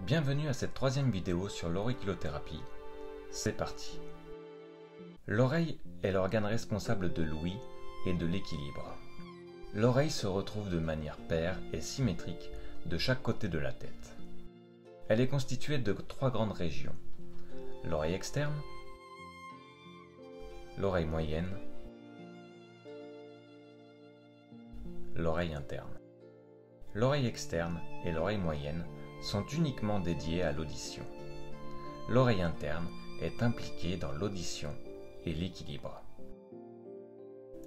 Bienvenue à cette troisième vidéo sur l'auriculothérapie. C'est parti. L'oreille est l'organe responsable de l'ouïe et de l'équilibre. L'oreille se retrouve de manière paire et symétrique de chaque côté de la tête. Elle est constituée de trois grandes régions. L'oreille externe, l'oreille moyenne, l'oreille interne. L'oreille externe et l'oreille moyenne sont uniquement dédiées à l'audition. L'oreille interne est impliquée dans l'audition et l'équilibre.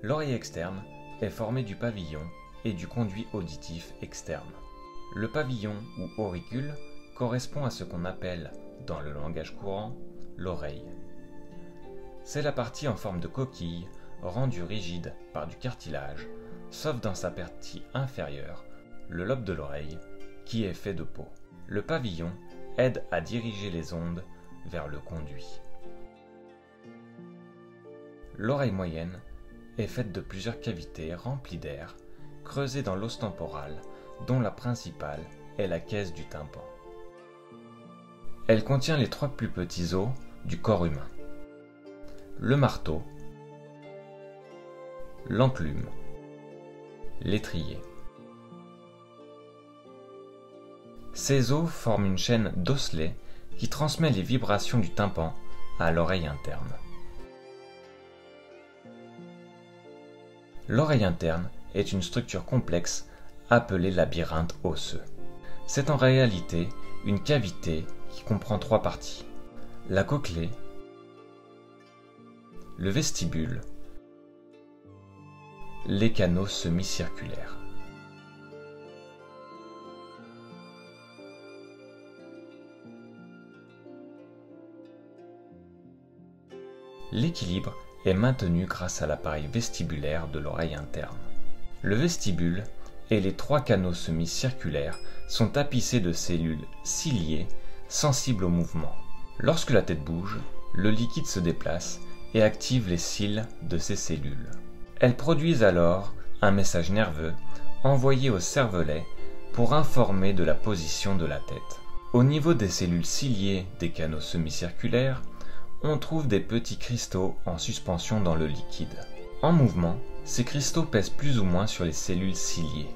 L'oreille externe est formée du pavillon et du conduit auditif externe. Le pavillon ou auricule correspond à ce qu'on appelle, dans le langage courant, l'oreille. C'est la partie en forme de coquille rendue rigide par du cartilage, sauf dans sa partie inférieure, le lobe de l'oreille, qui est fait de peau. Le pavillon aide à diriger les ondes vers le conduit. L'oreille moyenne est faite de plusieurs cavités remplies d'air, creusées dans l'os temporal, dont la principale est la caisse du tympan. Elle contient les trois plus petits os du corps humain: le marteau, l'enclume, l'étrier. Ces os forment une chaîne d'osselets qui transmet les vibrations du tympan à l'oreille interne. L'oreille interne est une structure complexe appelée labyrinthe osseux. C'est en réalité une cavité qui comprend trois parties: la cochlée, le vestibule, les canaux semi-circulaires. L'équilibre est maintenu grâce à l'appareil vestibulaire de l'oreille interne. Le vestibule et les trois canaux semi-circulaires sont tapissés de cellules ciliées sensibles au mouvement. Lorsque la tête bouge, le liquide se déplace et active les cils de ces cellules. Elles produisent alors un message nerveux envoyé au cervelet pour informer de la position de la tête. Au niveau des cellules ciliées des canaux semi-circulaires, on trouve des petits cristaux en suspension dans le liquide. En mouvement, ces cristaux pèsent plus ou moins sur les cellules ciliées.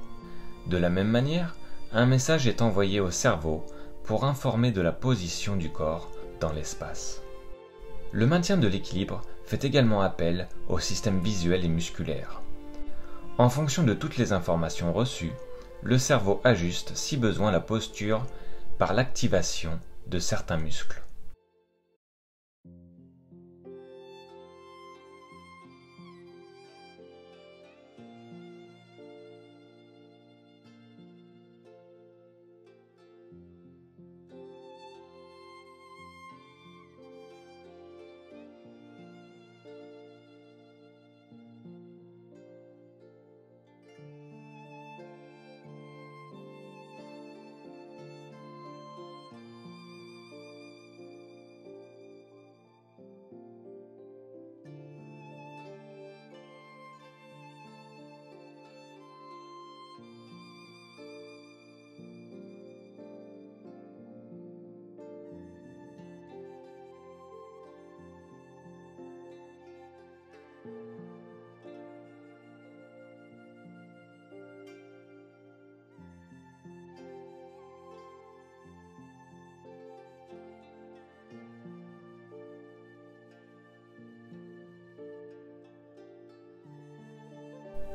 De la même manière, un message est envoyé au cerveau pour informer de la position du corps dans l'espace. Le maintien de l'équilibre fait également appel au système visuel et musculaire. En fonction de toutes les informations reçues, le cerveau ajuste si besoin la posture par l'activation de certains muscles.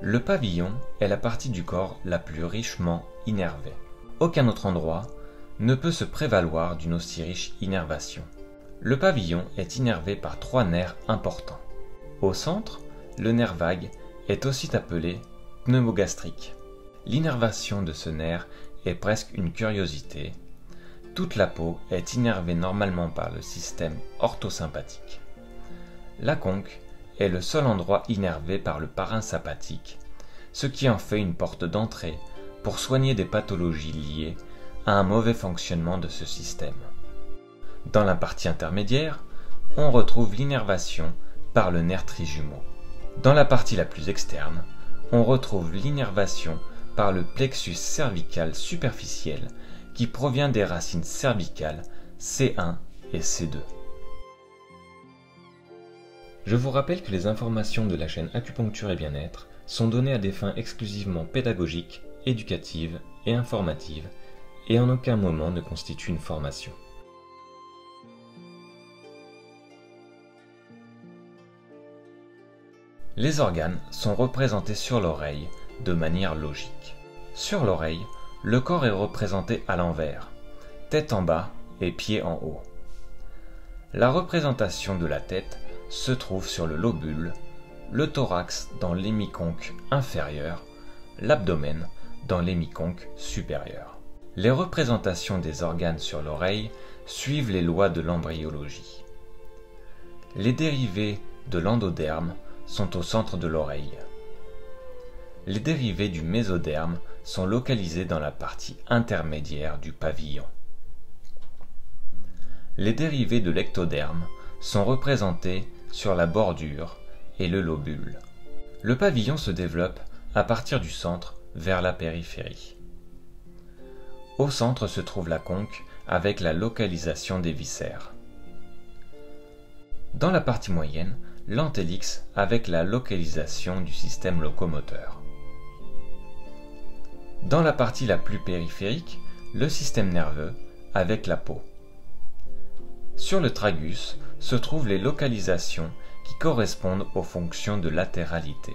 Le pavillon est la partie du corps la plus richement innervée. Aucun autre endroit ne peut se prévaloir d'une aussi riche innervation. Le pavillon est innervé par trois nerfs importants. Au centre, le nerf vague est aussi appelé pneumogastrique. L'innervation de ce nerf est presque une curiosité. Toute la peau est innervée normalement par le système orthosympathique. La conque est le seul endroit innervé par le parasympathique, ce qui en fait une porte d'entrée pour soigner des pathologies liées à un mauvais fonctionnement de ce système. Dans la partie intermédiaire, on retrouve l'innervation par le nerf trijumeau. Dans la partie la plus externe, on retrouve l'innervation par le plexus cervical superficiel qui provient des racines cervicales C1 et C2. Je vous rappelle que les informations de la chaîne Acupuncture et Bien-être sont données à des fins exclusivement pédagogiques, éducatives et informatives et en aucun moment ne constituent une formation. Les organes sont représentés sur l'oreille de manière logique. Sur l'oreille, le corps est représenté à l'envers, tête en bas et pieds en haut. La représentation de la tête se trouve sur le lobule, le thorax dans l'hémiconque inférieur, l'abdomen dans l'hémiconque supérieur. Les représentations des organes sur l'oreille suivent les lois de l'embryologie. Les dérivés de l'endoderme sont au centre de l'oreille. Les dérivés du mésoderme sont localisés dans la partie intermédiaire du pavillon. Les dérivés de l'ectoderme sont représentés sur la bordure et le lobule. Le pavillon se développe à partir du centre vers la périphérie. Au centre se trouve la conque avec la localisation des viscères. Dans la partie moyenne, l'antellix avec la localisation du système locomoteur. Dans la partie la plus périphérique, le système nerveux avec la peau. Sur le tragus se trouvent les localisations qui correspondent aux fonctions de latéralité.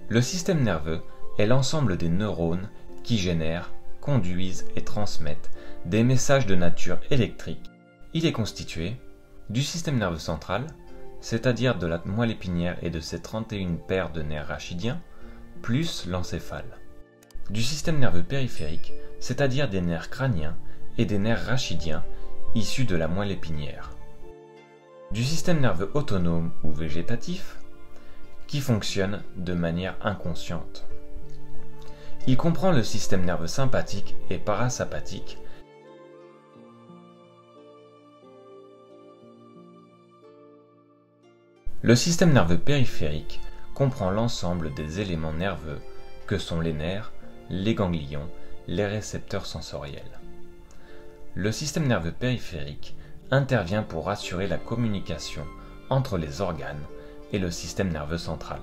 Le système nerveux est l'ensemble des neurones qui génèrent, conduisent et transmettent des messages de nature électrique. Il est constitué du système nerveux central, c'est-à-dire de la moelle épinière et de ses 31 paires de nerfs rachidiens, plus l'encéphale. Du système nerveux périphérique, c'est-à-dire des nerfs crâniens et des nerfs rachidiens issus de la moelle épinière. Du système nerveux autonome ou végétatif, qui fonctionne de manière inconsciente. Il comprend le système nerveux sympathique et parasympathique. Le système nerveux périphérique comprend l'ensemble des éléments nerveux que sont les nerfs, les ganglions, les récepteurs sensoriels. Le système nerveux périphérique intervient pour assurer la communication entre les organes et le système nerveux central.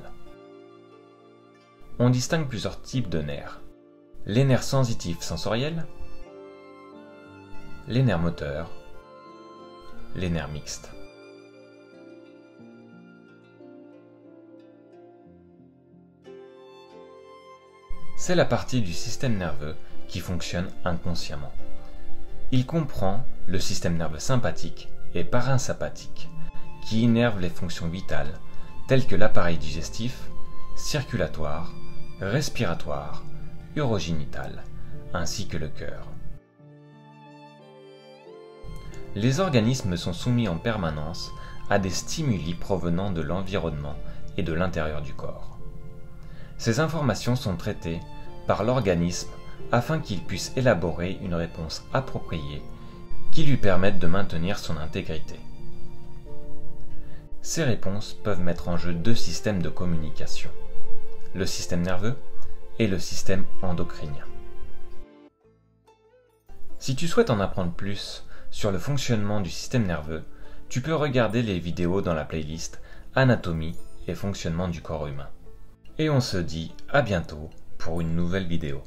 On distingue plusieurs types de nerfs. Les nerfs sensitifs sensoriels, les nerfs moteurs, les nerfs mixtes. C'est la partie du système nerveux qui fonctionne inconsciemment. Il comprend le système nerveux sympathique et parasympathique, qui innervent les fonctions vitales telles que l'appareil digestif, circulatoire, respiratoire, urogénital, ainsi que le cœur. Les organismes sont soumis en permanence à des stimuli provenant de l'environnement et de l'intérieur du corps. Ces informations sont traitées par l'organisme afin qu'il puisse élaborer une réponse appropriée qui lui permette de maintenir son intégrité. Ces réponses peuvent mettre en jeu deux systèmes de communication, le système nerveux et le système endocrinien. Si tu souhaites en apprendre plus sur le fonctionnement du système nerveux, tu peux regarder les vidéos dans la playlist Anatomie et fonctionnement du corps humain. Et on se dit à bientôt pour une nouvelle vidéo.